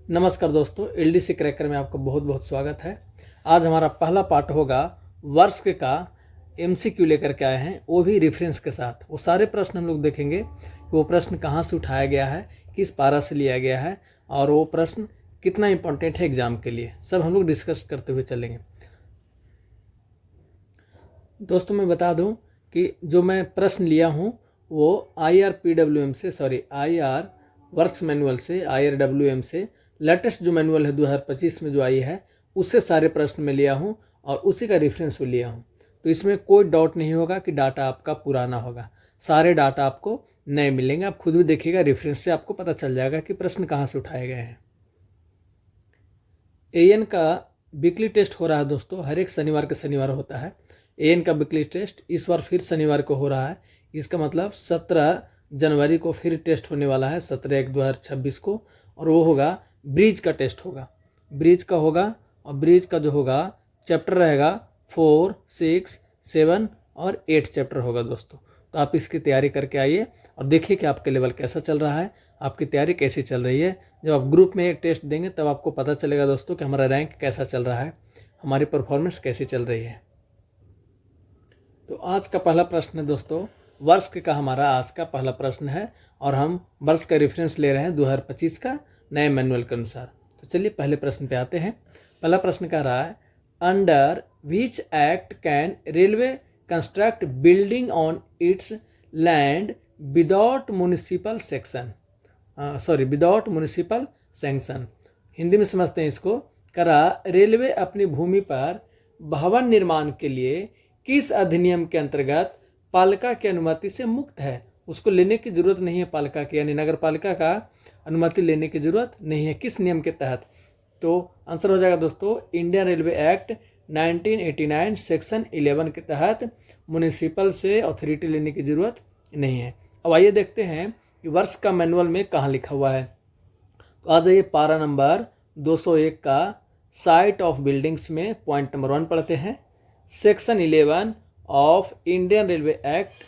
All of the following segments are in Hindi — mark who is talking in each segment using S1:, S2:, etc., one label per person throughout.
S1: नमस्कार दोस्तों, एलडीसी क्रैकर में आपका बहुत बहुत स्वागत है। आज हमारा पहला पार्ट होगा वर्ष का एमसीक्यू लेकर के आए हैं, वो भी रेफरेंस के साथ। वो सारे प्रश्न हम लोग देखेंगे कि वो प्रश्न कहाँ से उठाया गया है, किस पारा से लिया गया है और वो प्रश्न कितना इम्पोर्टेंट है एग्जाम के लिए, सब हम लोग डिस्कस करते हुए चलेंगे। दोस्तों मैं बता दूं कि जो मैं प्रश्न लिया हूं वो IRPWM से IR वर्क्स मैनुअल से, IRWM से लेटेस्ट जो मैनुअल है 2025 में जो आई है उससे सारे प्रश्न मैं लिया हूं और उसी का रेफरेंस भी लिया हूं। तो इसमें कोई डाउट नहीं होगा कि डाटा आपका पुराना होगा, सारे डाटा आपको नए मिलेंगे। आप खुद भी देखिएगा, रेफरेंस से आपको पता चल जाएगा कि प्रश्न कहाँ से उठाए गए हैं। AN का वीकली टेस्ट हो रहा है दोस्तों, हर एक शनिवार के शनिवार होता है। AN का वीकली टेस्ट इस बार फिर शनिवार को हो रहा है। इसका मतलब 17 जनवरी को फिर टेस्ट होने वाला है, 17/1/2026 को, और वो होगा ब्रिज का टेस्ट होगा। ब्रिज का होगा और ब्रिज का जो होगा चैप्टर रहेगा 4, 6, 7 और 8 चैप्टर होगा दोस्तों। तो आप इसकी तैयारी करके आइए और देखिए कि आपके लेवल कैसा चल रहा है, आपकी तैयारी कैसी चल रही है। जब आप ग्रुप में एक टेस्ट देंगे तब आपको पता चलेगा दोस्तों कि हमारा रैंक कैसा चल रहा है, हमारी परफॉर्मेंस कैसी चल रही है। तो आज का पहला प्रश्न है दोस्तों, वर्ष का हमारा आज का पहला प्रश्न है और हम वर्ष का रेफरेंस ले रहे हैं 2025 का नए मैनुअल के अनुसार। तो चलिए पहले प्रश्न पे आते हैं। पहला प्रश्न कह रहा है, under which act can railway construct building on it's land without municipal sanction. Hindi में समझते हैं इसको। करा रेलवे अपनी भूमि पर भवन निर्माण के लिए किस अधिनियम के अंतर्गत पालिका की अनुमति से मुक्त है। उसको लेने की जरूरत नहीं है, पालिका की यानी नगर पालिका का अनुमति लेने की जरूरत नहीं है। किस नियम के तहत? तो आंसर हो जाएगा दोस्तों इंडियन रेलवे एक्ट 1989 सेक्शन 11 के तहत म्युनिसिपल से अथॉरिटी लेने की जरूरत नहीं है। अब आइए देखते हैं कि वर्ष का मैनुअल में कहाँ लिखा हुआ है। तो आ जाइए पारा नंबर 201 का साइट ऑफ बिल्डिंग्स में पॉइंट नंबर 1 पढ़ते हैं। Section 11 of Indian railway act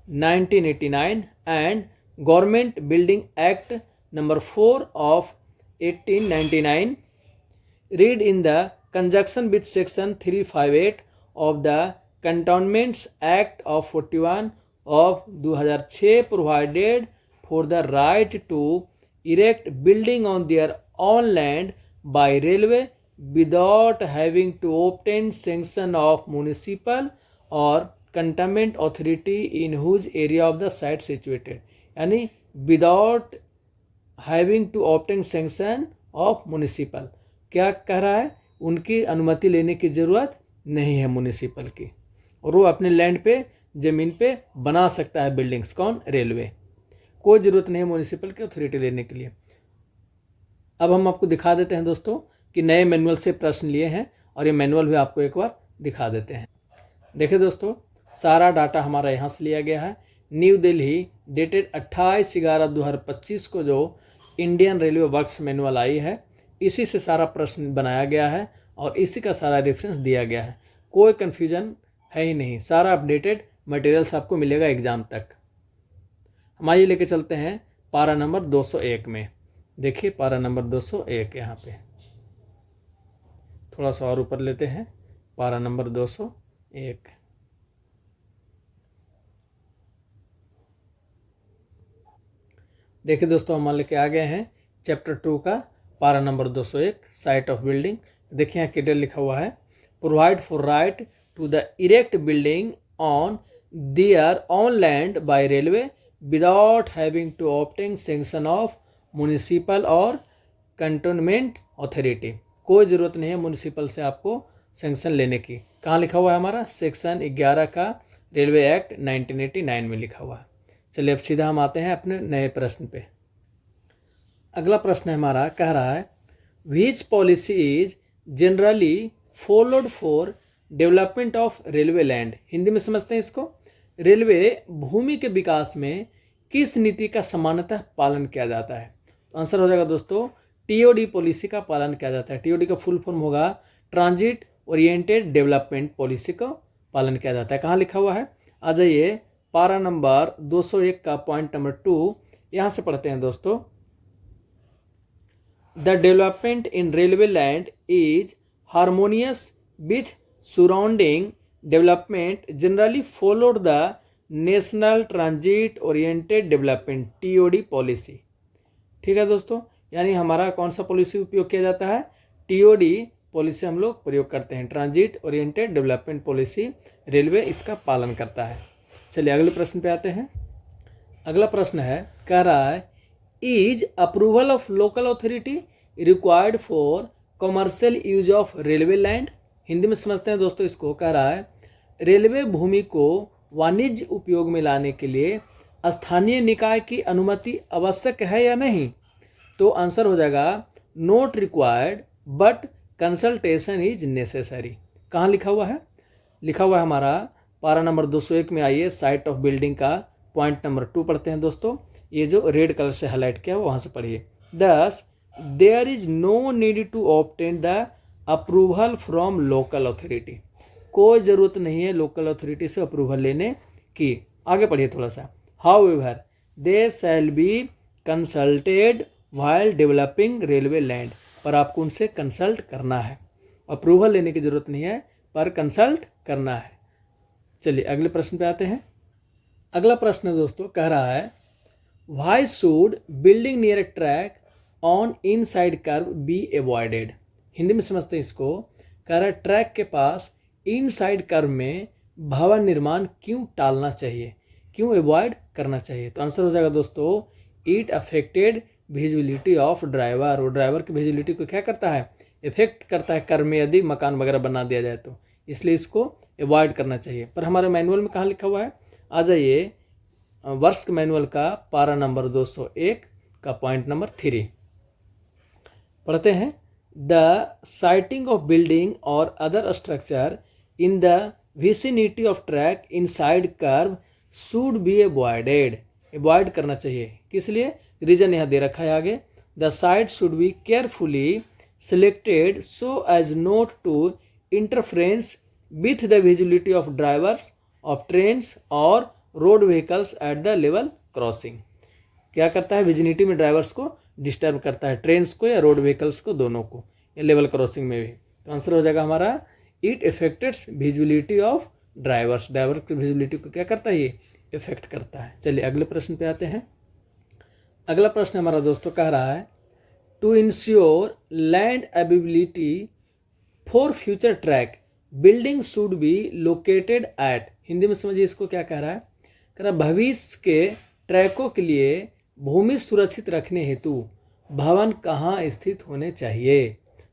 S1: 1989 and government building act number 4 of 1899 read in the conjunction with section 358 of the Cantonments Act of 41 of 2006 provided for the right to erect building on their own land by railway without having to obtain sanction of municipal or cantonment authority in whose area of the site situated। यानी without having to obtain sanction of municipal, क्या कह रहा है? उनकी अनुमति लेने की ज़रूरत नहीं है म्युनिसिपल की, और वो अपने लैंड पे ज़मीन पे बना सकता है बिल्डिंग्स। कौन? रेलवे। कोई ज़रूरत नहीं है म्युनिसिपल की अथॉरिटी लेने के लिए। अब हम आपको दिखा देते हैं दोस्तों कि नए मैनुअल से प्रश्न लिए हैं और ये मैनुअल भी आपको एक बार दिखा देते हैं। देखिए दोस्तों, सारा डाटा हमारा यहाँ से लिया गया है। न्यू दिल्ली डेटेड 28/11/2025 को जो इंडियन रेलवे वर्क्स मैनुअल आई है, इसी से सारा प्रश्न बनाया गया है और इसी का सारा रेफरेंस दिया गया है। कोई कन्फ्यूजन है ही नहीं, सारा अपडेटेड मटेरियल्स आपको मिलेगा एग्जाम तक। हम आइए लेके चलते हैं पारा नंबर 201 में। देखिए पारा नंबर 201 यहाँ पे थोड़ा सा और ऊपर लेते हैं। पारा नंबर 201 देखिए दोस्तों, हम लेके आ गए हैं चैप्टर 2 का पारा नंबर 201 साइट ऑफ बिल्डिंग। देखिए यहाँ किधर लिखा हुआ है, provide for right to the erect building on their on land by railway without having to obtain sanction of municipal और कंटोनमेंट अथॉरिटी। कोई ज़रूरत नहीं है म्युनिसिपल से आपको सैंक्शन लेने की। कहाँ लिखा हुआ है? हमारा सेक्शन 11 का रेलवे एक्ट 1989 में लिखा हुआ है। चलिए अब सीधा हम आते हैं अपने नए प्रश्न पे। अगला प्रश्न है हमारा, कह रहा है विच policy is generally followed for development of railway land. Hindi में समझते हैं इसको। रेलवे भूमि के विकास में किस नीति का सामान्यतः पालन किया जाता है? तो आंसर हो जाएगा दोस्तों TOD पॉलिसी का पालन किया जाता है। TOD का फुल फॉर्म होगा ट्रांजिट ओरिएंटेड डेवलपमेंट पॉलिसी का पालन किया जाता है। कहाँ लिखा हुआ है? आ जाइए पारा नंबर 201 का पॉइंट नंबर 2 यहाँ से पढ़ते हैं दोस्तों। The development in railway land is harmonious with surrounding development generally followed the national transit oriented development TOD policy. ठीक है दोस्तों, यानी हमारा कौन सा पॉलिसी उपयोग किया जाता है? TOD पॉलिसी हम लोग प्रयोग करते हैं, transit oriented development policy. Railway इसका पालन करता है। चलिए अगले प्रश्न पे आते हैं। अगला प्रश्न है, कह रहा है is approval of local authority required for commercial use of railway land. Hindi में समझते हैं दोस्तों इसको। कह रहा है रेलवे भूमि को वाणिज्य उपयोग में लाने के लिए स्थानीय निकाय की अनुमति आवश्यक है या नहीं? तो आंसर हो जाएगा not required but consultation is necessary. कहाँ लिखा हुआ है? लिखा हुआ है हमारा पारा नंबर 201 में। आइए साइट ऑफ बिल्डिंग का पॉइंट नंबर 2 पढ़ते हैं दोस्तों। ये जो रेड कलर से हाईलाइट किया है वहाँ से पढ़िए। Thus there is no need to obtain the approval from local authority. कोई ज़रूरत नहीं है लोकल अथॉरिटी से अप्रूवल लेने की। आगे पढ़िए थोड़ा सा। However they shall be consulted while developing railway land. पर आपको उनसे कंसल्ट करना है, अप्रूवल लेने की ज़रूरत नहीं है, पर कंसल्ट करना है। चलिए अगले प्रश्न पे आते हैं। अगला प्रश्न दोस्तों कह रहा है why should building near track on inside curve be avoided. Hindi में समझते हैं इसको। कह रहा है ट्रैक के पास इनसाइड कर्व में भवन निर्माण क्यों टालना चाहिए, क्यों अवॉइड करना चाहिए? तो आंसर हो जाएगा दोस्तों it affected visibility of driver. वो ड्राइवर की विजिबिलिटी को क्या करता है? इफेक्ट करता है कर्व में, यदि मकान वगैरह बना दिया जाए तो, इसलिए इसको अवॉइड करना चाहिए। पर हमारे मैनुअल में कहाँ लिखा हुआ है? आ जाइए वर्ष मैनुअल का पारा नंबर 201 का पॉइंट नंबर 3 पढ़ते हैं। द साइटिंग ऑफ बिल्डिंग और other structure in the vicinity of track inside curve should be avoided. Avoid करना चाहिए। किस लिए? रीजन यहाँ दे रखा है आगे। The site should be carefully selected so as not to interference with the visibility of drivers of trains और road vehicles at the level crossing. क्या करता है? विजिबिलिटी में ड्राइवर्स को डिस्टर्ब करता है, ट्रेन्स को या रोड व्हीकल्स को, दोनों को, या लेवल क्रॉसिंग में भी। तो आंसर हो जाएगा हमारा it effects visibility of drivers. Driver की विजिबिलिटी को क्या करता है? ये इफेक्ट करता है। चलिए अगले प्रश्न पे आते हैं। अगला प्रश्न हमारा दोस्तों कह रहा है to ensure land availability for future track building should be located at. Hindi में समझिए इसको क्या कह रहा है? कह रहा भविष्य के ट्रैकों के लिए भूमि सुरक्षित रखने हेतु भवन कहाँ स्थित होने चाहिए?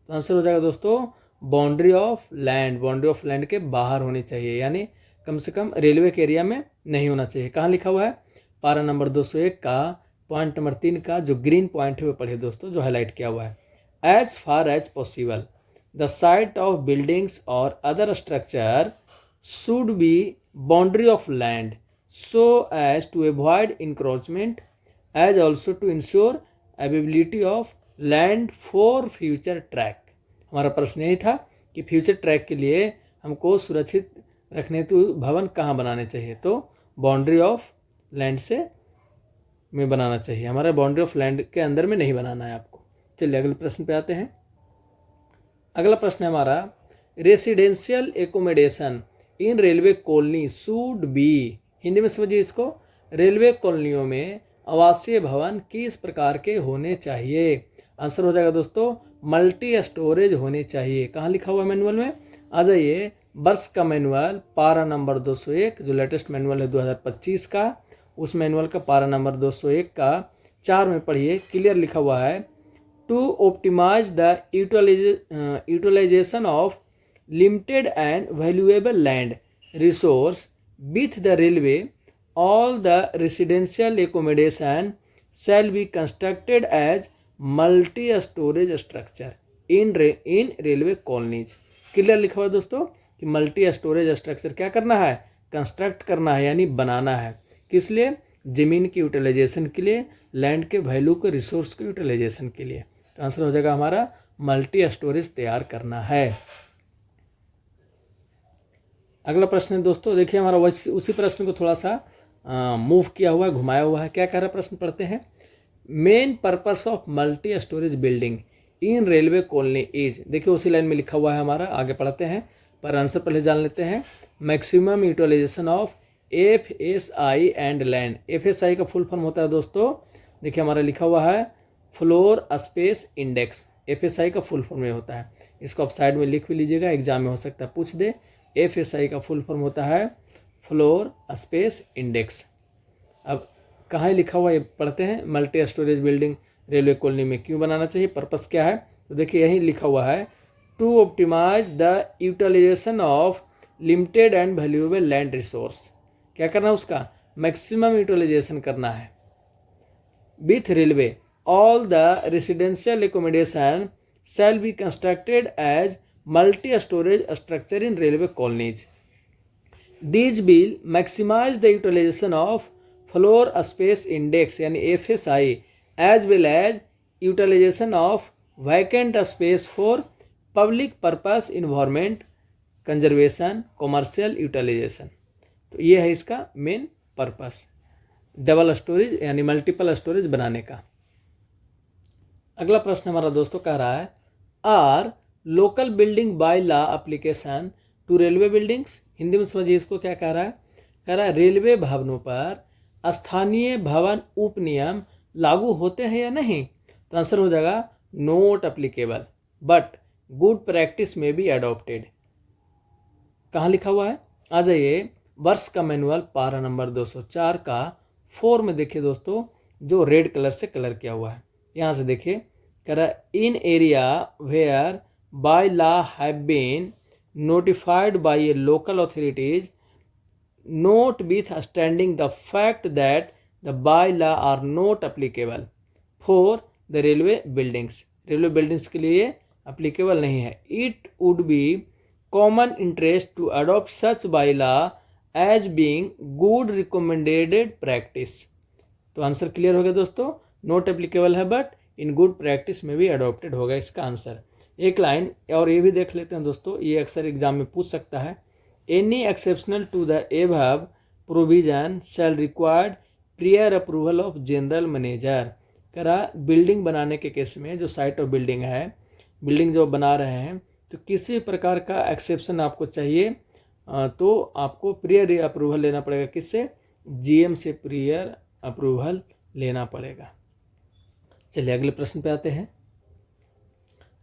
S1: तो आंसर हो जाएगा दोस्तों boundary of land. Boundary of land के बाहर होनी चाहिए, यानी कम से कम रेलवे के एरिया में नहीं होना चाहिए। कहाँ लिखा हुआ है? पारा नंबर 201 का पॉइंट नंबर 3 का जो ग्रीन पॉइंट है वो पढ़िए दोस्तों, जो हाईलाइट किया हुआ है। As far as possible the site of buildings और other structure should be boundary of land so as to avoid encroachment as also to ensure availability of land for future track. हमारा प्रश्न यही था कि फ्यूचर ट्रैक के लिए हमको सुरक्षित रखने तो भवन कहाँ बनाने चाहिए? तो बाउंड्री ऑफ लैंड से में बनाना चाहिए। हमारा बाउंड्री ऑफ लैंड के अंदर में नहीं बनाना है आपको। चलिए अगले प्रश्न पे आते हैं। अगला प्रश्न है हमारा residential accommodation in railway colony should be. Hindi में समझिए इसको। रेलवे कॉलोनियों में आवासीय भवन किस प्रकार के होने चाहिए? आंसर हो जाएगा दोस्तों मल्टी स्टोरेज होने चाहिए। कहाँ लिखा हुआ है मैनुअल में? आ जाइए वर्ष का मैनुअल पारा नंबर 201 जो लेटेस्ट मैनुअल है 2025 का, उस मैनुअल का पारा नंबर 201 का 4 में पढ़िए। क्लियर लिखा हुआ है to optimise the utilisation of limited and valuable land resource with the railway all the residential accommodation shall be constructed as multi-storage structure in railway colonies। Clear लिखा हुआ है दोस्तों कि मल्टी स्टोरेज स्ट्रक्चर क्या करना है? कंस्ट्रक्ट करना है, यानी बनाना है। किस लिए? ज़मीन की यूटिलाइजेशन के लिए, लैंड के वैल्यू के, रिसोर्स के यूटिलाइजेशन के लिए। तो आंसर हो जाएगा हमारा मल्टी स्टोरेज तैयार करना है। अगला प्रश्न है दोस्तों, देखिए हमारा उसी प्रश्न को थोड़ा सा मूव किया हुआ है, घुमाया हुआ है। क्या कह रहा है प्रश्न? पढ़ते हैं। Main purpose of multi storage building in railway colony is, देखिए उसी लाइन में लिखा हुआ है हमारा, आगे पढ़ते हैं पर आंसर पहले जान लेते हैं। Maximum utilisation of FSI and land. FSI का फुल फॉर्म होता है दोस्तों, देखिए हमारा लिखा हुआ है फ्लोर स्पेस इंडेक्स। FSI का फुल फॉर्म ये होता है, इसको आप साइड में लिख भी लीजिएगा, एग्जाम में हो सकता है पूछ दे। FSI का फुल फॉर्म होता है फ्लोर स्पेस इंडेक्स। अब कहाँ लिखा हुआ है ये पढ़ते हैं। Multi storage building railway colony में क्यों बनाना चाहिए, पर्पस क्या है, तो देखिए यही लिखा हुआ है to optimise the utilisation of limited and valuable land resource. क्या करना है उसका, मैक्सिमम यूटिलाइजेशन करना है। With railway all the residential accommodation shall be constructed as multi-storage structure in railway colonies. These will maximize the utilization of floor space index यानी FSI as well as utilization of vacant space for public purpose environment conservation commercial utilization। तो ये है इसका मेन पर्पस, डबल स्टोरेज यानी मल्टीपल स्टोरेज बनाने का। अगला प्रश्न हमारा दोस्तों कह रहा है are local building bylaw application to railway buildings. Hindi में समझिए इसको, क्या कह रहा है, कह रहा है रेलवे भवनों पर स्थानीय भवन उपनियम लागू होते हैं या नहीं। तो आंसर हो जाएगा note applicable but good practice में बी अडॉप्टेड। कहाँ लिखा हुआ है, आ जाइए वर्ष का मैनुअल पारा नंबर 204 का 4 में देखिए दोस्तों, जो रेड कलर से कलर किया हुआ है, यहाँ से देखिए कह रहा है in area where by law have been notified by a local authorities notwithstanding the fact that the by law are not applicable for the railway buildings. Railway buildings के लिए एप्लीकेबल नहीं है। It would be common interest to adopt such by law as being good recommended practice. तो आंसर क्लियर हो गया दोस्तों, नोट एप्लीकेबल है बट इन गुड प्रैक्टिस में भी अडॉप्टेड होगा इसका आंसर। एक लाइन और ये भी देख लेते हैं दोस्तों, ये अक्सर एग्जाम में पूछ सकता है। Any exceptional to the above provision shall required prior approval of general manager. करा बिल्डिंग बनाने के केस में, जो साइट ऑफ बिल्डिंग है, बिल्डिंग जो बना रहे हैं, तो किसी प्रकार का एक्सेप्शन आपको चाहिए तो आपको प्रियर अप्रूवल लेना पड़ेगा। किससे, GM से प्रियर अप्रूवल लेना पड़ेगा। चलिए अगले प्रश्न पे आते हैं।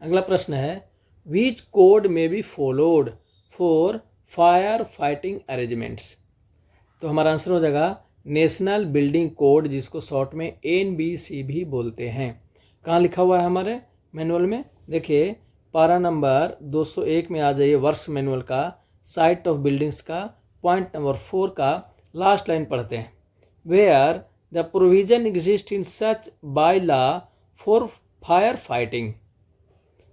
S1: अगला प्रश्न है विच कोड में be followed for fire fighting arrangements. तो हमारा आंसर हो जाएगा नेशनल बिल्डिंग कोड, जिसको शॉर्ट में NBC भी बोलते हैं। कहाँ लिखा हुआ है हमारे मैनुअल में, देखिए पारा नंबर 201 में आ जाइए, वर्क्स मैनुअल का साइट ऑफ बिल्डिंग्स का पॉइंट नंबर 4 का लास्ट लाइन पढ़ते हैं। Where the provision exists in such bylaw for firefighting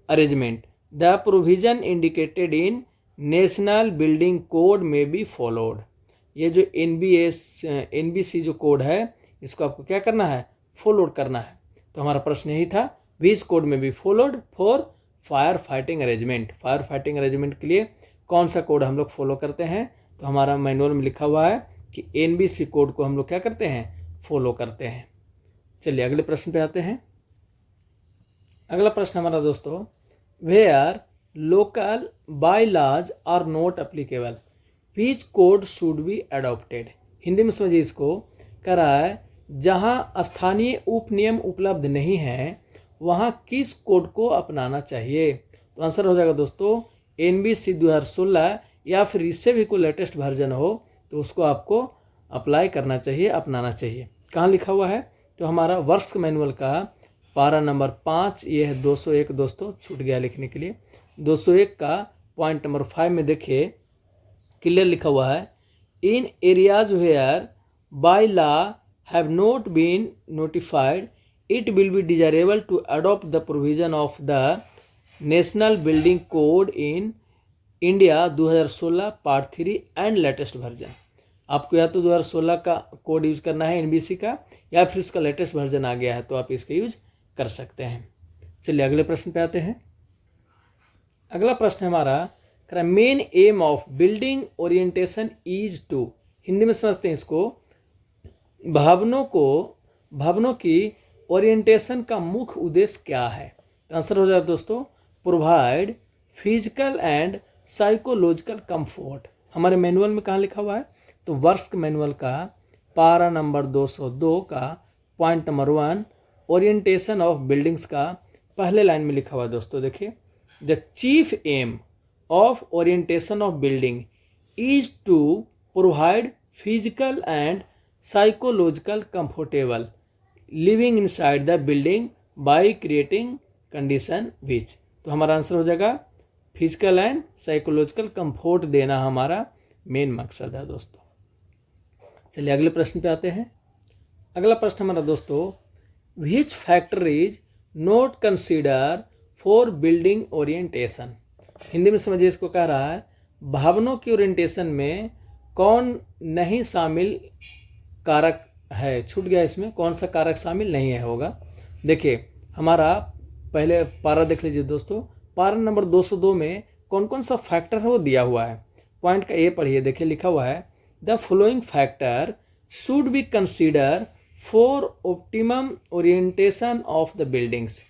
S1: arrangement, the provision indicated in national building code may be followed। ये जो NBC जो कोड है, इसको आपको क्या करना है, फॉलोड करना है। तो हमारा प्रश्न यही था, विच कोड में be followed for fire fighting arrangement. Fire fighting arrangement के लिए कौन सा कोड हम लोग फॉलो करते हैं, तो हमारा मैनुअल में लिखा हुआ है कि NBC कोड को हम लोग क्या करते हैं, फॉलो करते हैं। चलिए अगले प्रश्न पे आते हैं। अगला प्रश्न हमारा दोस्तों, where local bylaws are not applicable which code should be adopted. Hindi में समझिए इसको, कह रहा है जहां स्थानीय उपनियम उपलब्ध नहीं है वहां किस कोड को अपनाना चाहिए। तो आंसर हो जाएगा दोस्तों NBC 2016, या फिर इससे भी कोई लेटेस्ट वर्जन हो तो उसको आपको अप्लाई करना चाहिए, अपनाना चाहिए। कहाँ लिखा हुआ है, तो हमारा वर्क्स मैनुअल का पारा नंबर 5, ये है 201 दोस्तों, छूट गया लिखने के लिए। 201 का पॉइंट नंबर 5 में देखिए क्लियर लिखा हुआ है, in areas where by law have not been notified it will be desirable to adopt the provision of the national building code in India 2016 part 3 and latest version. आपको या तो 2016 का कोड यूज करना है NBC का, या फिर उसका लेटेस्ट वर्जन आ गया है तो आप इसका यूज कर सकते हैं। चलिए अगले प्रश्न पे आते हैं। अगला प्रश्न हमारा main aim of building orientation is to. Hindi में समझते हैं इसको, भवनों की ओरिएंटेशन का मुख्य उद्देश्य क्या है। तो आंसर हो जाएगा दोस्तों provide physical and psychological comfort. हमारे मैनुअल में कहाँ लिखा हुआ है, तो वर्ष मैनुअल का पारा नंबर 202 का point number 1 orientation of buildings का पहले लाइन में लिखा हुआ है दोस्तों। देखिए, the chief aim of orientation of building is to provide physical and psychological comfortable living inside the building by creating condition which. तो हमारा आंसर हो जाएगा फिजिकल एंड साइकोलॉजिकल कंफर्ट देना हमारा मेन मकसद है दोस्तों। चलिए अगले प्रश्न पे आते हैं। अगला प्रश्न हमारा दोस्तों, which factor is not consider for building orientation. Hindi में समझिए, इसको कह रहा है भावनों की ओरिएंटेशन में कौन नहीं शामिल कारक है, छूट गया इसमें, कौन सा कारक शामिल नहीं है होगा। देखिए हमारा पहले पारा देख लीजिए दोस्तों, पारा नंबर 202 में कौन कौन सा फैक्टर है वो दिया हुआ है। पॉइंट का ए पढ़िए, देखिए लिखा हुआ है the following factor should be consider for optimum orientation of the buildings.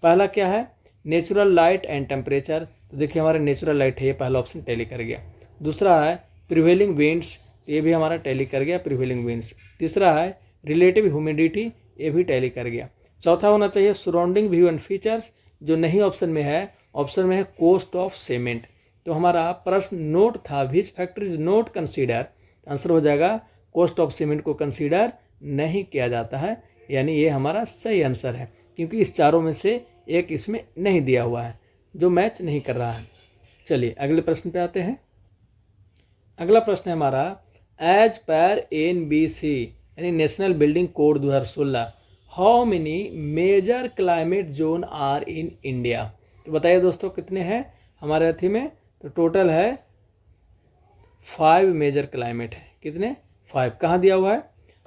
S1: पहला क्या है, नेचुरल लाइट एंड टेम्परेचर। तो देखिए हमारा नेचुरल लाइट है, ये पहला ऑप्शन टैली कर गया। दूसरा है प्रिवेलिंग विंड्स, ये भी हमारा टैली कर गया, प्रिवेलिंग विंड्स। तीसरा है रिलेटिव ह्यूमिडिटी, ये भी टैली कर गया। चौथा होना चाहिए सराउंडिंग व्यू एंड फीचर्स, जो नहीं ऑप्शन में है, ऑप्शन में है कॉस्ट ऑफ सीमेंट। तो हमारा प्रश्न नोट था which factor is note consider, answer हो जाएगा कॉस्ट ऑफ सीमेंट को कंसीडर नहीं किया जाता है, यानी ये हमारा सही आंसर है, क्योंकि इस चारों में से एक इसमें नहीं दिया हुआ है जो मैच नहीं कर रहा है। चलिए अगले प्रश्न पे आते हैं। अगला प्रश्न है हमारा, एज पर NBC यानी national building code 2016 how many major climate zone are in India. तो बताइए दोस्तों कितने हैं हमारे अथी में, तो टोटल है 5 मेजर क्लाइमेट है। कितने, 5। कहाँ दिया हुआ है,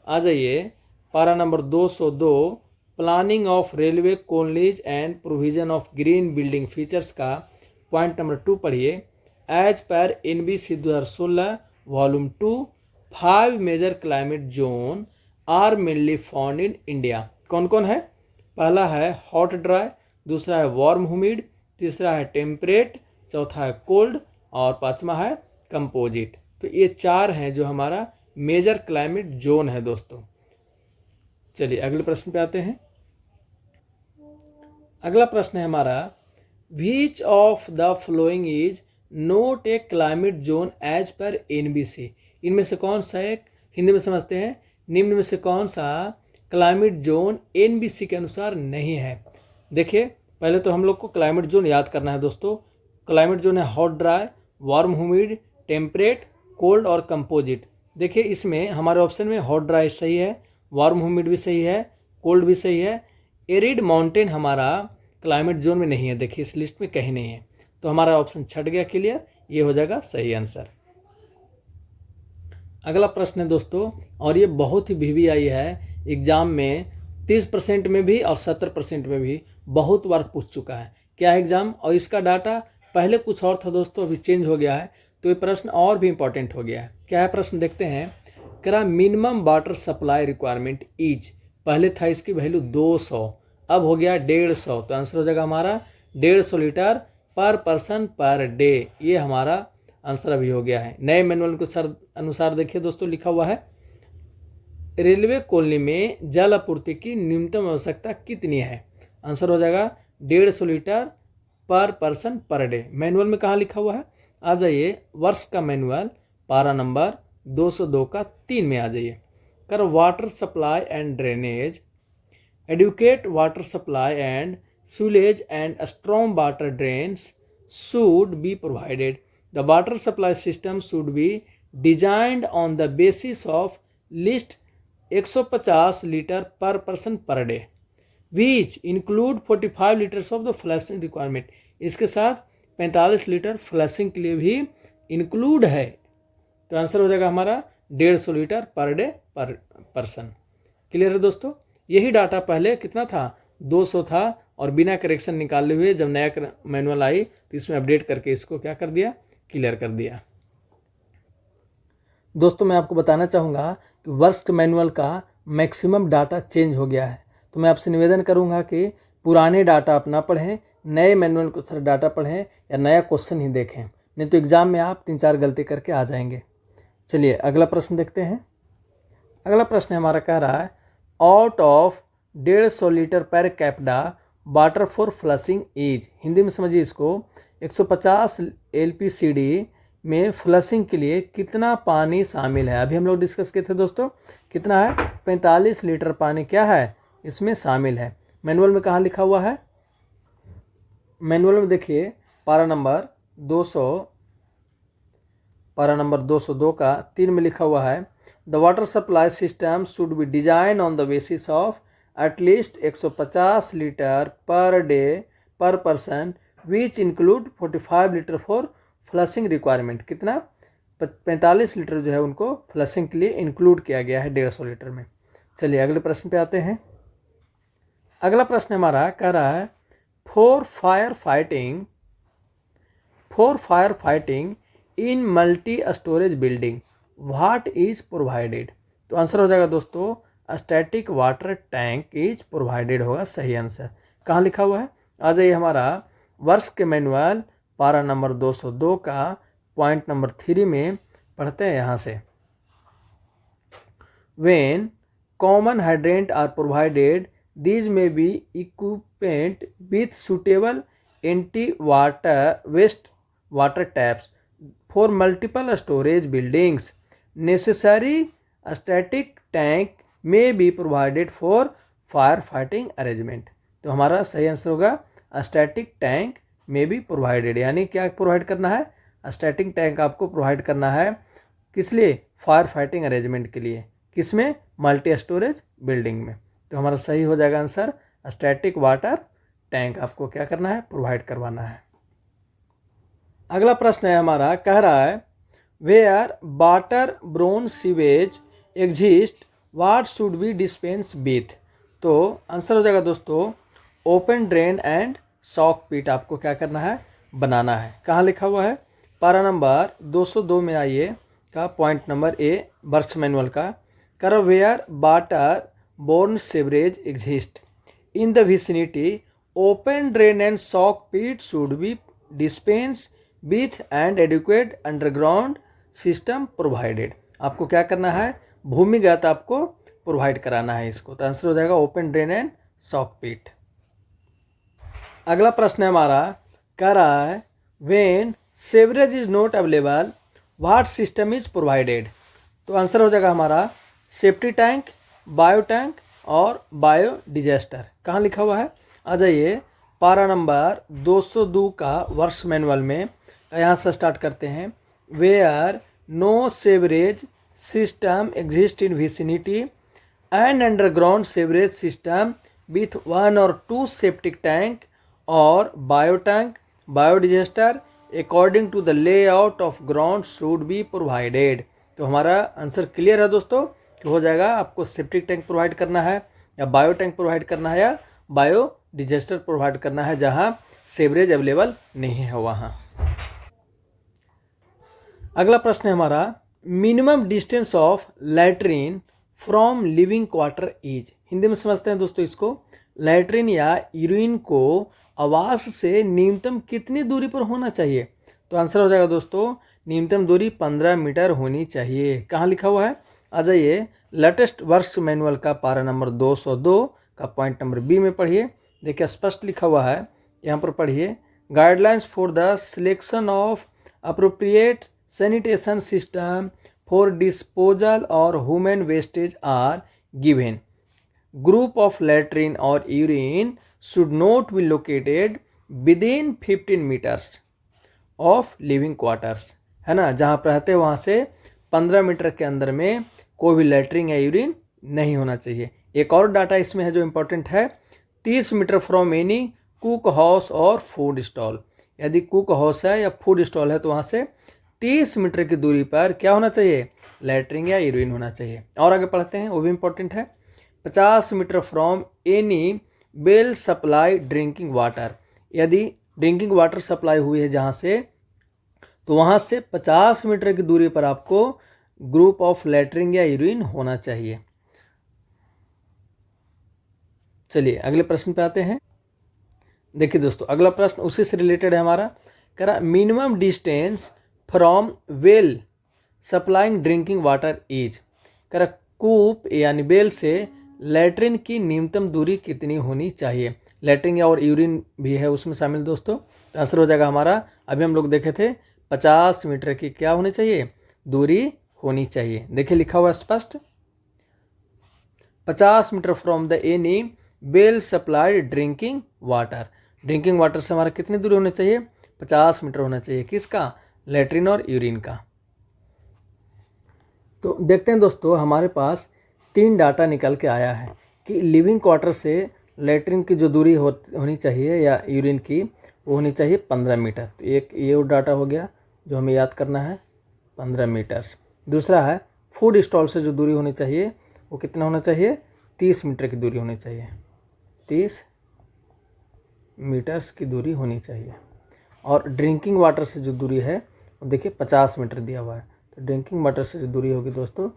S1: आ जाइए para number 202 planning of railway colonies and provision of green building features का पॉइंट नंबर 2 पढ़िए। As per NBC 2016 volume 2 5 major climate zone are mainly found in India. कौन कौन है, पहला है हॉट ड्राई, दूसरा है वार्म ह्यूमिड, तीसरा है टेम्परेट, चौथा है कोल्ड और पांचवा है कंपोजिट। तो ये 4 हैं जो हमारा मेजर क्लाइमेट जोन है दोस्तों। चलिए अगले प्रश्न पे आते हैं। अगला प्रश्न है हमारा, which of the following is not a climate zone as per NBC। इनमें से कौन सा एक, हिंदी में समझते हैं, निम्न में से कौन सा क्लाइमेट जोन NBC के अनुसार नहीं है। देखिए पहले तो हम लोग को क्लाइमेट जोन याद करना है दोस्तों। क्लाइमेट जोन है hot dry, warm humid, temperate, cold और कंपोजिट। देखिए इसमें हमारे ऑप्शन में हॉट ड्राई सही है, वार्म ह्यूमिड भी सही है, कोल्ड भी सही है। एरिड माउंटेन हमारा क्लाइमेट जोन में नहीं है, देखिए इस लिस्ट में कहीं नहीं है, तो हमारा ऑप्शन छट गया क्लियर, ये हो जाएगा सही आंसर। अगला प्रश्न है दोस्तों, और ये बहुत ही VVI है, एग्जाम में 30% में भी और 70% में भी बहुत बार पूछ चुका है। क्या है एग्जाम, और इसका डाटा पहले कुछ और था दोस्तों, अभी चेंज हो गया है, तो ये प्रश्न और भी इंपॉर्टेंट हो गया है। क्या है प्रश्न, देखते हैं। करा minimum water supply requirement is, पहले था इसकी वैल्यू 200, अब हो गया 150, तो आंसर हो जाएगा हमारा 150 लीटर पर पर्सन पर डे। ये हमारा आंसर अभी हो गया है। नए मैनुअल के अनुसार देखिए दोस्तों, लिखा हुआ है रेलवे कॉलोनी में जल आपूर्ति की न्यूनतम आवश्यकता कितनी है। आंसर हो जाएगा 150 लीटर पर पर्सन पर डे। मैनुअल में कहाँ लिखा हुआ है, आ जाइए वर्ष का मैनुअल पारा नंबर 202 का 3 में आ जाइए। कर water supply and drainage, adequate water supply and sewage and strong water drains should be provided. The water supply system should be designed on the basis of least 150 litre पर person per day, which include 45 litres of the flashing requirement. इसके साथ 45 लीटर फ्लैशिंग के लिए भी इंक्लूड है, तो आंसर हो जाएगा हमारा 150 litre per day per person. Clear है दोस्तों, यही डाटा पहले कितना था, 200 था, और बिना करेक्शन निकाले हुए जब नया मैनुअल आई तो इसमें अपडेट करके इसको क्या कर दिया, क्लियर कर दिया। दोस्तों मैं आपको बताना चाहूँगा कि वर्ष मैनुअल का मैक्सिमम डाटा चेंज हो गया है, तो मैं आपसे निवेदन करूँगा कि पुराने डाटा आप ना पढ़ें, नए मैनुअल को सर डाटा पढ़ें या नया क्वेश्चन ही देखें, नहीं तो एग्ज़ाम में आप 3-4 गलती करके आ जाएंगे। चलिए अगला प्रश्न देखते हैं। अगला प्रश्न हमारा कह रहा है out of 150 litre per capita water for flushing is. Hindi में समझिए इसको, 150 LPCD में फ्लशिंग के लिए कितना पानी शामिल है। अभी हम लोग डिस्कस किए थे दोस्तों, कितना है, 45 लीटर पानी क्या है इसमें शामिल है। मैनुअल में कहाँ लिखा हुआ है, मैनुअल में देखिए पारा नंबर 202 का 3 में लिखा हुआ है the water supply system should be design on the basis of at least 150 litre per day per person which include 45 litre for flushing requirement. कितना, 45 लीटर जो है उनको फ्लशिंग के लिए इंक्लूड किया गया है 150 लीटर में। चलिए अगले प्रश्न पे आते हैं। अगला प्रश्न हमारा कह रहा है for fire fighting in multi storage building what is provided. तो आंसर हो जाएगा दोस्तों static water tank is provided होगा सही आंसर। कहाँ लिखा हुआ है, आ जाइए हमारा वर्ष के मैनुअल पारा नंबर 202 का पॉइंट नंबर 3 में पढ़ते हैं यहाँ से। When common hydrant are provided these may be equipment with suitable waste water taps for multiple storage buildings. Necessary static tank may be provided for fire fighting arrangement. तो हमारा सही आंसर होगा स्टैटिक टैंक में भी प्रोवाइडेड, यानी क्या प्रोवाइड करना है, स्टैटिक टैंक आपको प्रोवाइड करना है किस लिए, फायर फाइटिंग अरेंजमेंट के लिए। किसमें, मल्टी स्टोरेज बिल्डिंग में। तो हमारा सही हो जाएगा आंसर स्टैटिक वाटर टैंक आपको क्या करना है, प्रोवाइड करवाना है। अगला प्रश्न है हमारा, कह रहा है where water borne sewage exist what should be dispense with. तो आंसर हो जाएगा दोस्तों open drain and soak pit आपको क्या करना है, बनाना है। कहाँ लिखा हुआ है, पारा नंबर 202 में आइए का point number a works manual का, कर where water borne sewerage exist in the vicinity open drain and sock pit should be dispensed with and adequate underground system provided। आपको क्या करना है, भूमिगत आपको प्रोवाइड कराना है इसको। तो आंसर हो जाएगा ओपन ड्रेन एंड सॉक पिट। अगला प्रश्न है हमारा, कह रहा है when sewerage is not available what system is provided. तो आंसर हो जाएगा हमारा सेफ्टी टैंक, बायो टैंक और बायो डिजेस्टर। कहाँ लिखा हुआ है, आ जाइए पारा नंबर 202 का वर्ष मैनुअल में, यहाँ से स्टार्ट करते हैं। Where no sewerage system exist in vicinity and underground sewerage system with 1 or 2 septic tank और bio tank, bio digester according to the layout of ground should be provided. तो हमारा आंसर क्लियर है दोस्तों, हो जाएगा आपको सेप्टिक टैंक प्रोवाइड करना है या बायो टैंक प्रोवाइड करना है या बायो डिजेस्टर प्रोवाइड करना है जहां सेवरेज अवेलेबल नहीं है वहां। अगला प्रश्न है हमारा minimum distance of latrine from living quarter is. Hindi में समझते हैं दोस्तों इसको, लैट्रिन या यूरिन को आवास से न्यूनतम कितनी दूरी पर होना चाहिए। तो आंसर हो जाएगा दोस्तों न्यूनतम दूरी 15 मीटर होनी चाहिए। कहाँ लिखा हुआ है, आ जाइए लेटेस्ट वर्क्स मैनुअल का पारा नंबर 202 का पॉइंट नंबर बी में पढ़िए। देखिए स्पष्ट लिखा हुआ है, यहाँ पर पढ़िए guidelines for the selection of appropriate sanitation system for disposal और human wastage are given. Group of latrine और urine should not be located within 15 metres of living quarters, है ना, जहाँ पर रहते हैं वहाँ से 15 मीटर के अंदर में कोई भी लैट्रिन या यूरिन नहीं होना चाहिए। एक और डाटा इसमें है जो इम्पोर्टेंट है, 30 metre from any cook house और फूड स्टॉल। यदि कुक हाउस है या फूड स्टॉल है तो वहाँ से 30 मीटर की दूरी पर क्या होना चाहिए, लैट्रिन या यूरिन होना चाहिए। और आगे पढ़ते हैं, वो भी इम्पोर्टेंट है, 50 metre from any well supply drinking water. यदि ड्रिंकिंग वाटर सप्लाई हुई है जहाँ से, तो वहाँ से 50 मीटर की दूरी पर आपको ग्रुप ऑफ लैट्रिन या यूरिन होना चाहिए। चलिए अगले प्रश्न पे आते हैं। देखिए दोस्तों, अगला प्रश्न उसी से रिलेटेड है हमारा। कह रहा minimum distance from well supplying drinking water is. कह रहा कूप यानी बेल से लैट्रिन की न्यूनतम दूरी कितनी होनी चाहिए। लैट्रिन या और यूरिन भी है उसमें शामिल दोस्तों। तो आंसर हो जाएगा हमारा, अभी हम लोग देखे थे 50 मीटर की क्या होनी चाहिए, दूरी होनी चाहिए। देखिए लिखा हुआ स्पष्ट, 50 metre from the any well supplied drinking water. Drinking water से हमारा कितनी दूरी होनी चाहिए, 50 मीटर होना चाहिए। किसका, लैट्रिन और यूरिन का। तो देखते हैं दोस्तों, हमारे पास 3 डाटा निकल के आया है कि लिविंग क्वार्टर से लैट्रिन की जो दूरी होनी चाहिए या यूरिन की, वो होनी चाहिए 15 मीटर। तो एक ये डाटा हो गया जो हमें याद करना है, 15 मीटर्स। दूसरा है फूड स्टॉल से जो दूरी होनी चाहिए वो कितना होना चाहिए, 30 मीटर की दूरी होनी चाहिए, 30 मीटर्स की दूरी होनी चाहिए। और ड्रिंकिंग वाटर से जो दूरी है वो देखिए 50 मीटर दिया हुआ है। तो ड्रिंकिंग वाटर से जो दूरी होगी दोस्तों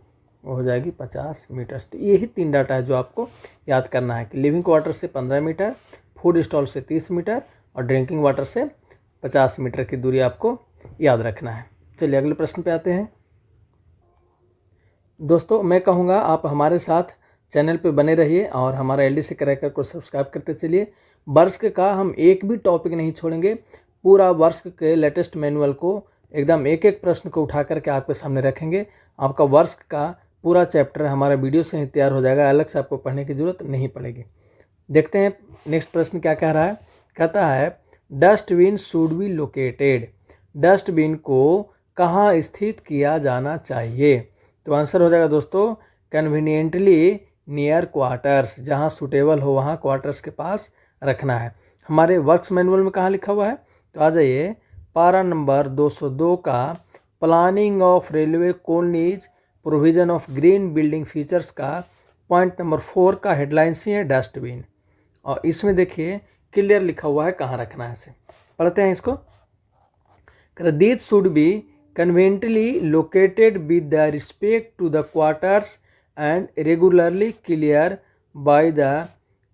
S1: वो हो जाएगी 50 मीटर्स। तो यही 3 डाटा है जो आपको याद करना है कि लिविंग वाटर से 15 मीटर, फूड स्टॉल से 30 मीटर और ड्रिंकिंग वाटर से 50 मीटर की दूरी आपको याद रखना है। चलिए अगले प्रश्न पे आते हैं। दोस्तों मैं कहूँगा आप हमारे साथ चैनल पे बने रहिए और हमारा LDC क्रैकर को सब्सक्राइब करते चलिए। वर्ष का हम एक भी टॉपिक नहीं छोड़ेंगे, पूरा वर्ष के लेटेस्ट मैनुअल को एकदम एक एक प्रश्न को उठा करके आपके सामने रखेंगे। आपका वर्ष का पूरा चैप्टर हमारा वीडियो से ही तैयार हो जाएगा, अलग से आपको पढ़ने की ज़रूरत नहीं पड़ेगी। देखते हैं नेक्स्ट प्रश्न क्या कह रहा है। कहता है dustbin should be located. Dustbin को कहाँ स्थित किया जाना चाहिए। तो आंसर हो जाएगा दोस्तों कन्वीनियंटली नियर क्वार्टर्स, जहाँ सूटेबल हो वहाँ क्वार्टर्स के पास रखना है। हमारे वर्क्स मैनुअल में कहाँ लिखा हुआ है, तो आ जाइए पारा नंबर 202 का planning of railway colonies provision of green building features का पॉइंट नंबर 4 का हेडलाइंस ही है डस्टबिन। और इसमें देखिए क्लियर लिखा हुआ है कहाँ रखना है। इसे पढ़ते हैं इसको। This should be conveniently located with the respect to the quarters and regularly cleared by the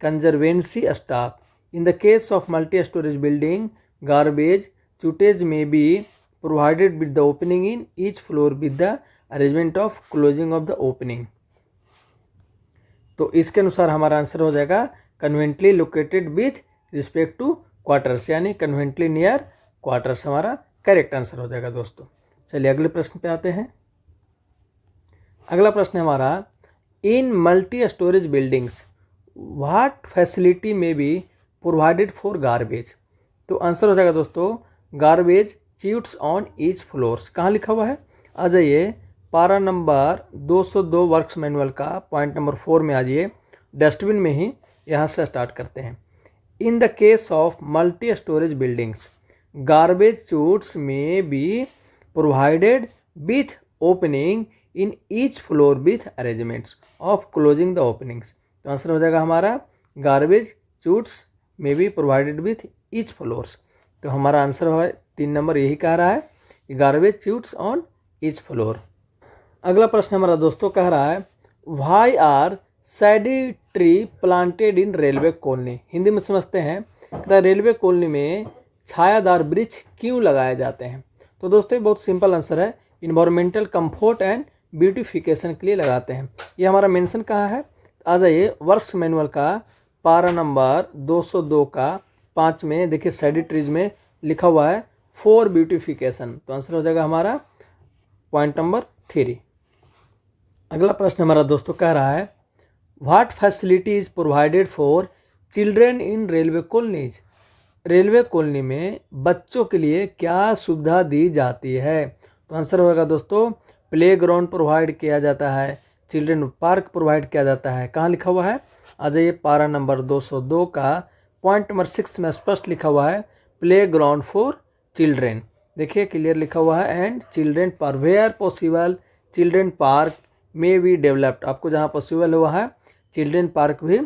S1: conservancy staff. In the case of multi-storage building, garbage chutes may be provided with the opening in each floor with the arrangement of closing of the opening. तो इसके अनुसार हमारा आंसर हो जाएगा conveniently located with respect to quarters, यानी कन्वेंटली नियर क्वार्टर्स हमारा करेक्ट आंसर हो जाएगा दोस्तों। चलिए अगले प्रश्न पे आते हैं। अगला प्रश्न है हमारा in multi storage buildings what facility may be provided for garbage. तो आंसर हो जाएगा दोस्तों garbage chutes on each floors. कहाँ लिखा हुआ है, आ जाइए पारा नंबर 202 वर्क्स मैनुअल का पॉइंट नंबर 4 में आ जाइए, डस्टबिन में ही यहाँ से स्टार्ट करते हैं। In the case of multi storage buildings garbage chutes may be provided with opening in each floor with arrangements of closing the openings। तो आंसर हो जाएगा हमारा गार्बेज चूट्स में भी प्रोवाइडेड विथ ईच फ्लोर्स। तो हमारा आंसर है 3 नंबर यही कह रहा है कि garbage chutes on each floor. अगला प्रश्न हमारा दोस्तों कह रहा है why are shady tree planted in railway colony. Hindi में समझते हैं, रेलवे कॉलोनी में छायादार वृक्ष क्यों लगाए जाते हैं। तो दोस्तों बहुत सिंपल आंसर है, इन्वायरमेंटल कंफर्ट एंड ब्यूटिफिकेशन के लिए लगाते हैं। ये हमारा मेंशन कहाँ है, आ जाइए वर्क्स मैनुअल का पारा नंबर 202 का 5 में देखिए सैडी ट्रीज में लिखा हुआ है फॉर ब्यूटिफिकेशन। तो आंसर हो जाएगा हमारा पॉइंट नंबर 3। अगला प्रश्न हमारा दोस्तों कह रहा है what facility is provided for children in railway colonies. Railway colony में बच्चों के लिए क्या सुविधा दी जाती है। तो आंसर होगा दोस्तों प्ले ग्राउंड प्रोवाइड किया जाता है, चिल्ड्रेन पार्क प्रोवाइड किया जाता है। कहाँ लिखा हुआ है, आ जाइए पारा नंबर 202 का पॉइंट नंबर 6 में स्पष्ट लिखा हुआ है प्ले ग्राउंड फॉर चिल्ड्रेन। देखिए क्लियर लिखा हुआ है and children park where possible children park may be developed. आपको जहाँ पॉसिबल हुआ है चिल्ड्रेन पार्क भी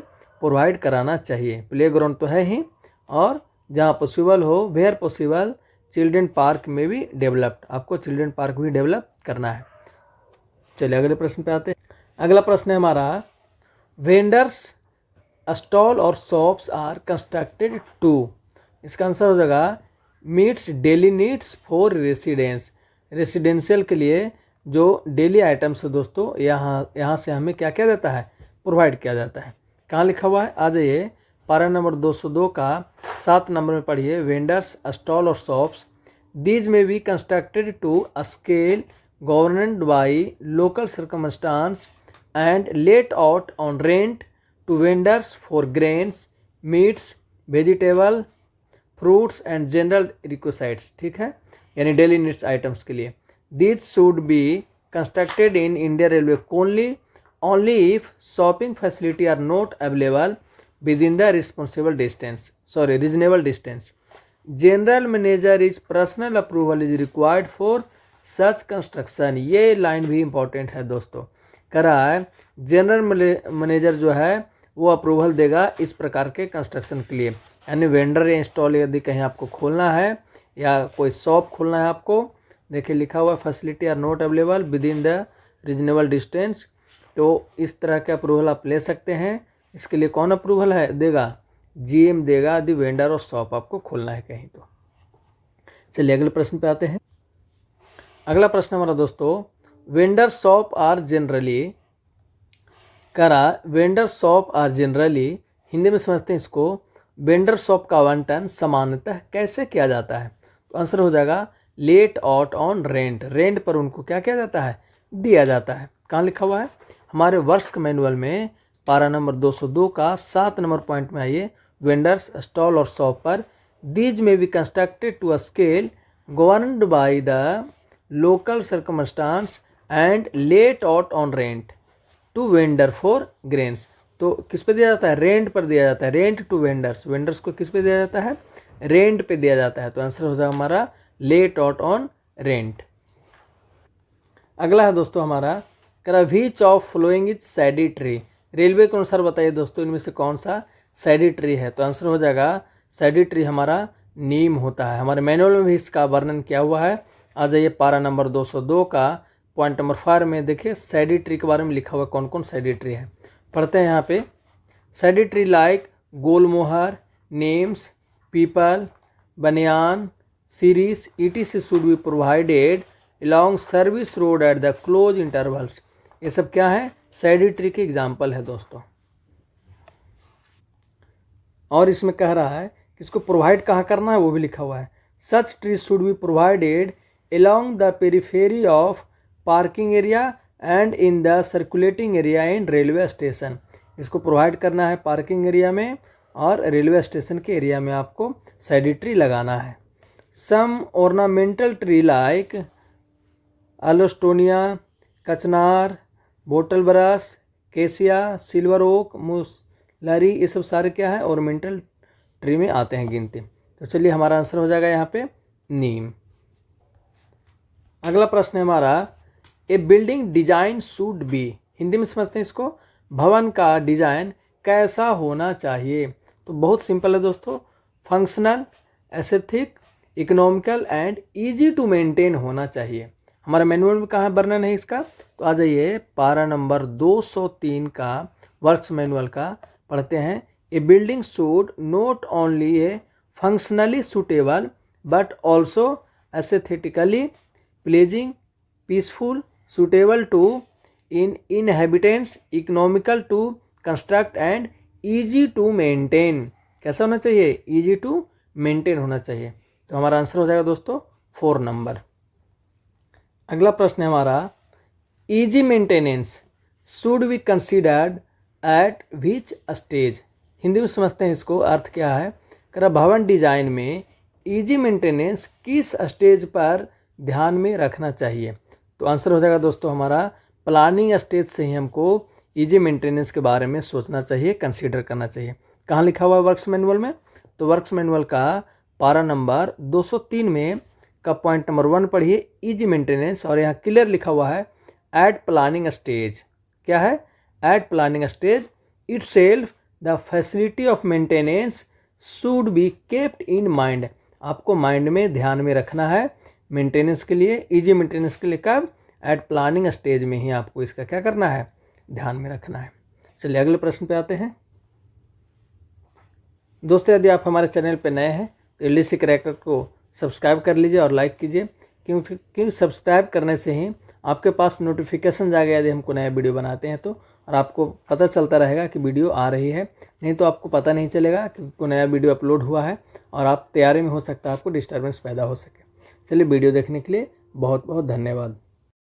S1: प्रोवाइड कराना चाहिए। प्ले ग्राउंड तो है ही, और जहाँ पॉसिबल हो वेयर पॉसिबल चिल्ड्रेन पार्क में भी डेवलप्ड, आपको चिल्ड्रेन पार्क भी डेवलप करना है। चलिए अगले प्रश्न पे आते हैं। अगला प्रश्न है हमारा वेंडर्स स्टॉल और शॉप्स आर कंस्ट्रक्टेड टू। इसका आंसर हो जाएगा meets daily needs for residential के लिए जो डेली आइटम्स है दोस्तों, यहाँ से हमें क्या किया जाता है, प्रोवाइड किया जाता है। कहाँ लिखा हुआ है, आ जाइए पारा नंबर 202 का 7 नंबर में पढ़िए। वेंडर्स स्टॉल और shops these may be constructed to a scale governed by local circumstance and let out on rent to vendors for grains, meats, vegetable, fruits and general requisites. ठीक है, यानी डेली नीड्स आइटम्स के लिए। These should be constructed in India railway only if shopping facility are not available within the reasonable distance. General manager is personal approval is required for such construction। ये लाइन भी इंपॉर्टेंट है दोस्तों। कह रहा है जनरल मैनेजर जो है वो अप्रूवल देगा इस प्रकार के कंस्ट्रक्शन के लिए, यानी वेंडर या इंस्टॉल यदि कहीं आपको खोलना है या कोई शॉप खोलना है आपको, देखिए लिखा हुआ facility are not available within the reasonable distance, तो इस तरह के अप्रूवल आप ले सकते हैं। इसके लिए कौन अप्रूवल है देगा, जीएम देगा यदि वेंडर और शॉप आपको खोलना है कहीं तो। चलिए अगले प्रश्न पे आते हैं। अगला प्रश्न हमारा दोस्तों, वेंडर शॉप आर जनरली, करा vendor shop are generally, Hindi में समझते हैं इसको, वेंडर शॉप का आवंटन सामान्यतः कैसे किया जाता है। तो आंसर हो जाएगा late out on rent, rent पर उनको क्या किया जाता है, दिया जाता है। कहाँ लिखा हुआ है, हमारे वर्ष मैनुअल में पारा नंबर 202 का 7 नंबर पॉइंट में आइए। वेंडर्स स्टॉल और शॉप पर these may be constructed to a scale governed by the local circumstance and let out on rent to vendor for grains. तो किस पे दिया जाता है, रेंट पर दिया जाता है, रेंट टू वेंडर्स, वेंडर्स को किस पे दिया जाता है, रेंट पे दिया जाता है। तो आंसर हो जाएगा हमारा लेट आउट ऑन रेंट। अगला है दोस्तों हमारा, करा which of following is सैडी tree, railway के अनुसार बताइए दोस्तों इनमें से कौन सा सैडी ट्री है। तो आंसर हो जाएगा सैडी ट्री हमारा नीम होता है। हमारे मैनुअल में भी इसका वर्णन किया हुआ है। आ जाइए पारा नंबर 202 का पॉइंट नंबर 4 में देखिए सैडी ट्री के बारे में लिखा हुआ कौन कौन सैडी ट्री है, पढ़ते हैं यहाँ पे। सैडी ट्री लाइक गोलमोहर, नीम्स, पीपल, बनियान, series ETC should be provided along service road at the close intervals. ये सब क्या है, सैडी ट्री के एग्जाम्पल है दोस्तों। और इसमें कह रहा है कि इसको प्रोवाइड कहाँ करना है वो भी लिखा हुआ है। Such tree should be provided along the periphery of parking area and in the circulating area in railway station. इसको प्रोवाइड करना है पार्किंग एरिया में और रेलवे स्टेशन के एरिया में आपको सैडी ट्री लगाना है। सम ऑर्नामेंटल ट्री लाइक एलोस्टोनिया, कचनार, बोटल ब्रश, केसिया, सिल्वर ओक, मुसलरी, ये सब सारे क्या है, ऑर्नामेंटल ट्री में आते हैं गिनती। तो चलिए हमारा आंसर हो जाएगा यहाँ पे नीम। अगला प्रश्न है हमारा, a building design should be, Hindi में समझते हैं इसको, भवन का डिजाइन कैसा होना चाहिए। तो बहुत सिंपल है दोस्तों, functional, aesthetic, economical and easy to maintain होना चाहिए। हमारा मैनुअल में कहाँ वर्णन है इसका, तो आ जाइए पारा नंबर 203 का वर्क्स मैनुअल का पढ़ते हैं। A building should not only a functionally suitable but also aesthetically pleasing, peaceful, suitable to inhabitants, economical to construct and easy to maintain. कैसा होना चाहिए, ईजी टू मेंटेन होना चाहिए। तो हमारा आंसर हो जाएगा दोस्तों 4 नंबर। अगला प्रश्न है हमारा, easy maintenance should be considered at which stage. Hindi में समझते हैं इसको, अर्थ क्या है, करा भवन डिजाइन में ईजी मेंटेनेंस किस स्टेज पर ध्यान में रखना चाहिए। तो आंसर हो जाएगा दोस्तों हमारा प्लानिंग स्टेज से ही हमको ईजी मेंटेनेंस के बारे में सोचना चाहिए, कंसीडर करना चाहिए। कहाँ लिखा हुआ है वर्क्स मैनुअल में, तो वर्क्स मैनुअल का पारा नंबर 203 में का पॉइंट नंबर 1 पढ़िए, ईजी मेंटेनेंस, और यहाँ क्लियर लिखा हुआ है एट प्लानिंग स्टेज। क्या है, at planning stage itself the facility of maintenance should be kept in mind. आपको माइंड में ध्यान में रखना है मेंटेनेंस के लिए, ईजी मेंटेनेंस के लिए। कब, एट प्लानिंग स्टेज में ही आपको इसका क्या करना है, ध्यान में रखना है। चलिए अगले प्रश्न पे आते हैं दोस्तों। यदि आप हमारे चैनल पे नए हैं जल्दी से कैरेक्टर को सब्सक्राइब कर लीजिए और लाइक कीजिए, क्योंकि सब्सक्राइब करने से ही आपके पास नोटिफिकेशन आ गया यदि हमको नया वीडियो बनाते हैं तो, और आपको पता चलता रहेगा कि वीडियो आ रही है। नहीं तो आपको पता नहीं चलेगा कि कोई नया वीडियो अपलोड हुआ है और आप तैयारी में हो सकता है आपको डिस्टर्बेंस पैदा हो सके। चलिए, वीडियो देखने के लिए बहुत बहुत धन्यवाद।